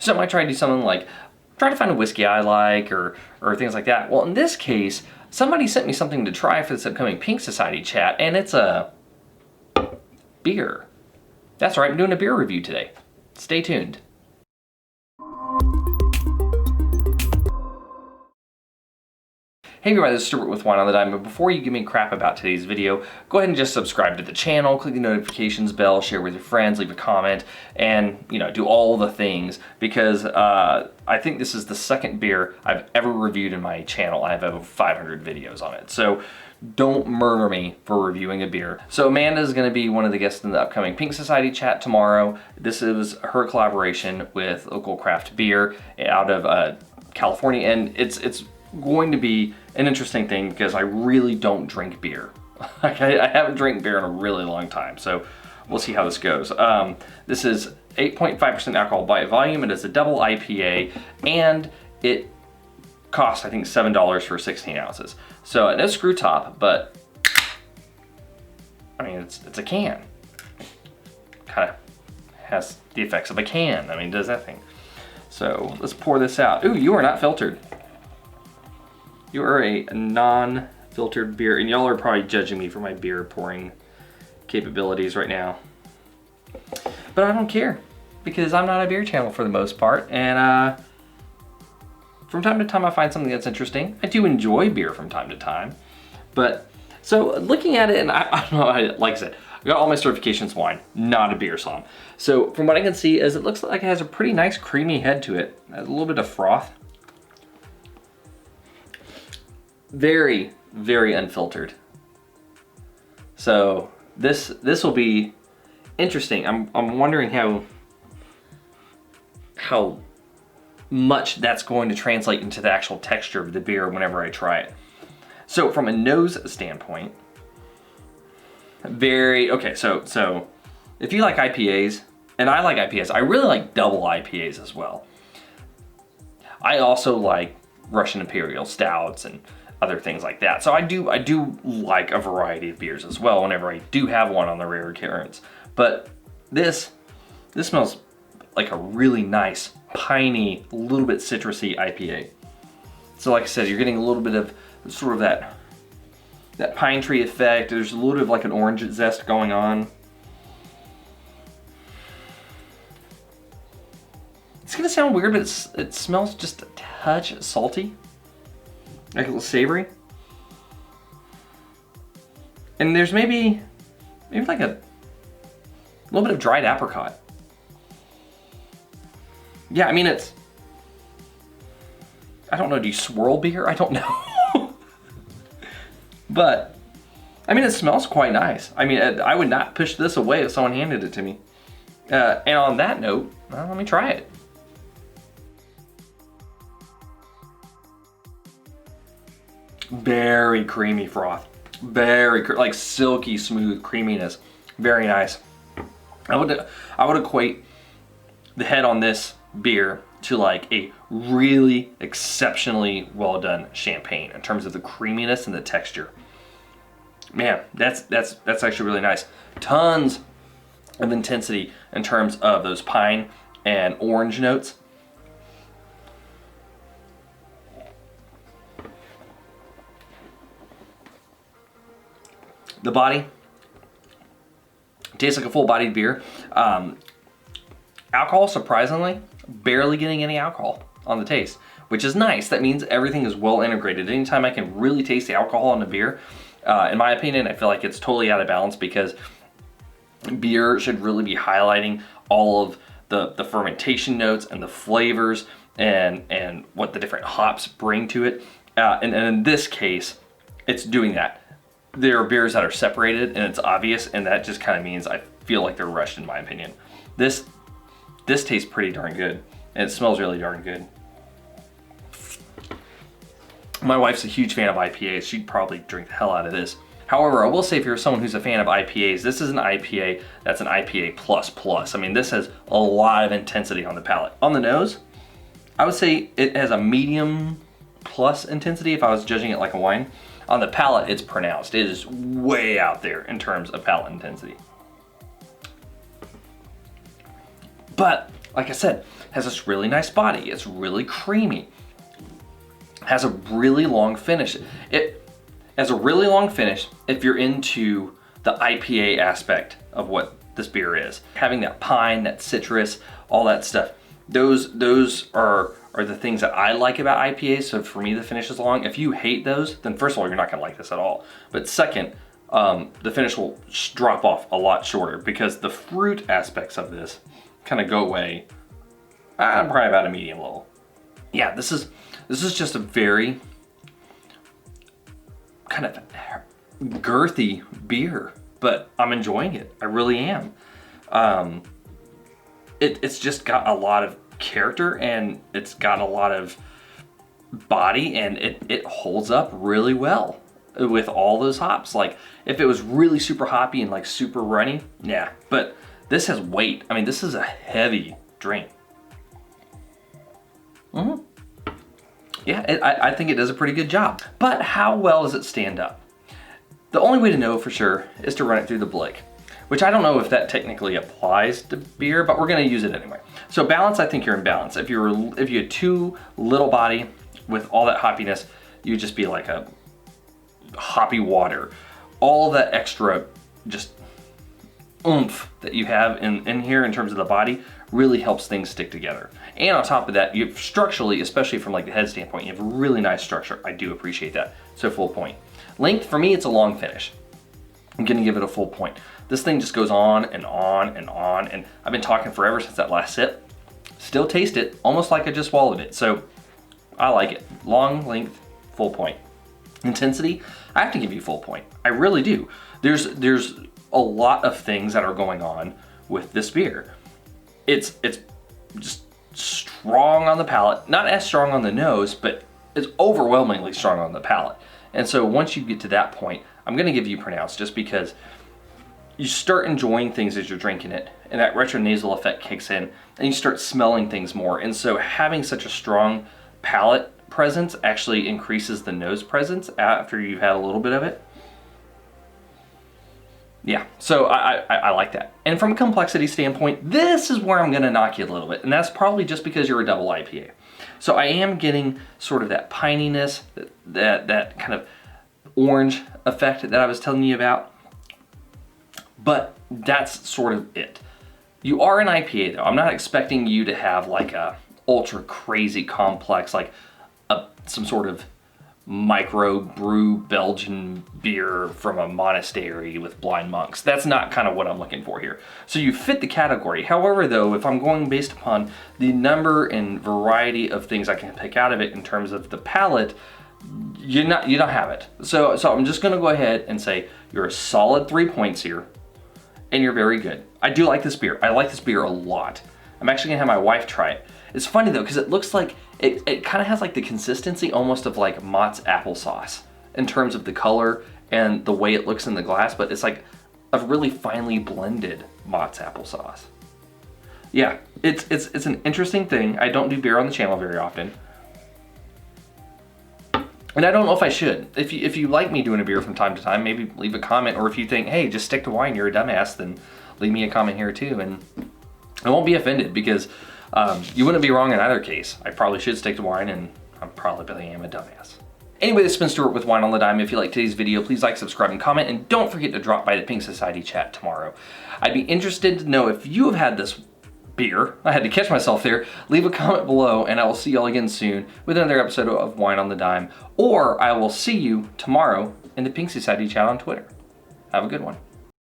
So I might try to do something like, try to find a whiskey I like or things like that. Well, in this case, somebody sent me something to try for this upcoming Pink Society chat, and it's a beer. That's right, I'm doing a beer review today. Stay tuned. Hey everybody, this is Stuart with Wine on the Dime, but before you give me crap about today's video, go ahead and just subscribe to the channel, click the notifications bell, share with your friends, leave a comment, and, you know, do all the things, because I think this is the second beer I've ever reviewed in my channel. I have over 500 videos on it, so don't murder me for reviewing a beer. So Amanda is going to be one of the guests in the upcoming Pink Society chat tomorrow. This is her collaboration with local craft beer out of California, and it's going to be an interesting thing because I really don't drink beer. I haven't drank beer in a really long time, so we'll see how this goes. This is 8.5% alcohol by volume. It is a double IPA, and it costs, I think, $7 for 16 ounces. So no screw top, but I mean, it's a can. Kind of has the effects of a can. I mean, does that thing. So let's pour this out. Ooh, you are not filtered. You are a non-filtered beer, and y'all are probably judging me for my beer pouring capabilities right now. But I don't care, because I'm not a beer channel for the most part, and from time to time I find something that's interesting. I do enjoy beer from time to time, but so looking at it, and I don't know, like I said, I got all my certifications wine, not a beer som. So from what I can see is it looks like it has a pretty nice creamy head to it. It has a little bit of froth. Very, very unfiltered. So this will be interesting. I'm wondering how much that's going to translate into the actual texture of the beer whenever I try it. So from a nose standpoint, okay, so if you like IPAs, and I like IPAs, I really like double IPAs as well. I also like Russian Imperial stouts and other things like that. So I do like a variety of beers as well whenever I do have one on the rare occurrence. But this smells like a really nice, piney, a little bit citrusy IPA. So like I said, you're getting a little bit of sort of that pine tree effect. There's a little bit of like an orange zest going on. It's gonna sound weird, but it smells just a touch salty. Like a little savory. And there's maybe like a little bit of dried apricot. Yeah, I mean, I don't know, do you swirl beer? I don't know. But, I mean, it smells quite nice. I mean, I would not push this away if someone handed it to me. And on that note, well, let me try it. Very creamy froth, like silky smooth creaminess, very nice. I would equate the head on this beer to like a really exceptionally well done champagne in terms of the creaminess and the texture. Man, that's actually really nice. Tons of intensity in terms of those pine and orange notes. The body tastes like a full-bodied beer. Alcohol, surprisingly, barely getting any alcohol on the taste, which is nice. That means everything is well integrated. Anytime I can really taste the alcohol in a beer, in my opinion, I feel like it's totally out of balance, because beer should really be highlighting all of the fermentation notes and the flavors and what the different hops bring to it. And in this case, it's doing that. There are beers that are separated and it's obvious, and that just kind of means I feel like they're rushed, in my opinion. This tastes pretty darn good, and it smells really darn good. My wife's a huge fan of IPAs. She'd probably drink the hell out of this. However, I will say, if you're someone who's a fan of IPAs, this is an IPA that's an IPA plus. I mean, this has a lot of intensity on the palate. On the nose, I would say it has a medium plus intensity if I was judging it like a wine. On the palate, it's pronounced. It is way out there in terms of palate intensity. But, like I said, has this really nice body. It's really creamy. Has a really long finish. It has a really long finish if you're into the IPA aspect of what this beer is. Having that pine, that citrus, all that stuff. Those are the things that I like about IPAs. So for me, the finish is long. If you hate those, then first of all, you're not gonna like this at all. But second, the finish will drop off a lot shorter because the fruit aspects of this kind of go away. I'm probably about a medium level. Yeah, this is just a very kind of girthy beer, but I'm enjoying it. I really am. It's just got a lot of character and it's got a lot of body, and it holds up really well with all those hops. Like if it was really super hoppy and like super runny, yeah, but this has weight. I mean, this is a heavy drink. Yeah, I think it does a pretty good job. But how well does it stand up? The only way to know for sure is to run it through the blick, which I don't know if that technically applies to beer, but we're gonna use it anyway. So balance, I think you're in balance. If you had too little body with all that hoppiness, you'd just be like a hoppy water. All that extra just oomph that you have in here in terms of the body really helps things stick together. And on top of that, you have structurally, especially from like the head standpoint, you have a really nice structure. I do appreciate that. So full point. Length, for me, it's a long finish. I'm gonna give it a full point. This thing just goes on and on and on, and I've been talking forever since that last sip. Still taste it, almost like I just swallowed it. So I like it. Long, length, full point. Intensity, I have to give you full point. I really do. There's a lot of things that are going on with this beer. It's just strong on the palate, not as strong on the nose, but it's overwhelmingly strong on the palate. And so once you get to that point, I'm gonna give you pronounced just because you start enjoying things as you're drinking it, and that retronasal effect kicks in, and you start smelling things more. And so having such a strong palate presence actually increases the nose presence after you've had a little bit of it. Yeah, so I like that. And from a complexity standpoint, this is where I'm gonna knock you a little bit, and that's probably just because you're a double IPA. So I am getting sort of that pininess, that kind of orange effect that I was telling you about, but that's sort of it. You are an IPA though. I'm not expecting you to have like a ultra crazy complex, like some sort of micro brew Belgian beer from a monastery with blind monks. That's not kind of what I'm looking for here. So you fit the category. However though, if I'm going based upon the number and variety of things I can pick out of it in terms of the palate, you don't have it. So I'm just gonna go ahead and say you're a solid 3 points here, and you're very good. I do like this beer. I like this beer a lot. I'm actually gonna have my wife try it. It's funny though, because it looks like, it kind of has like the consistency almost of like Mott's applesauce in terms of the color and the way it looks in the glass, but it's like a really finely blended Mott's applesauce. Yeah, it's an interesting thing. I don't do beer on the channel very often. And I don't know if I should. If you like me doing a beer from time to time, maybe leave a comment, or if you think, hey, just stick to wine, you're a dumbass, then leave me a comment here too, and I won't be offended because you wouldn't be wrong in either case. I probably should stick to wine, and I probably am a dumbass. Anyway, this has been Stuart with Wine on the Dime. If you like today's video, please like, subscribe, and comment, and don't forget to drop by the Pink Society chat tomorrow. I'd be interested to know if you have had this beer. I had to catch myself there. Leave a comment below, and I will see y'all again soon with another episode of Wine on the Dime, or I will see you tomorrow in the Pink Society chat on Twitter. Have a good one.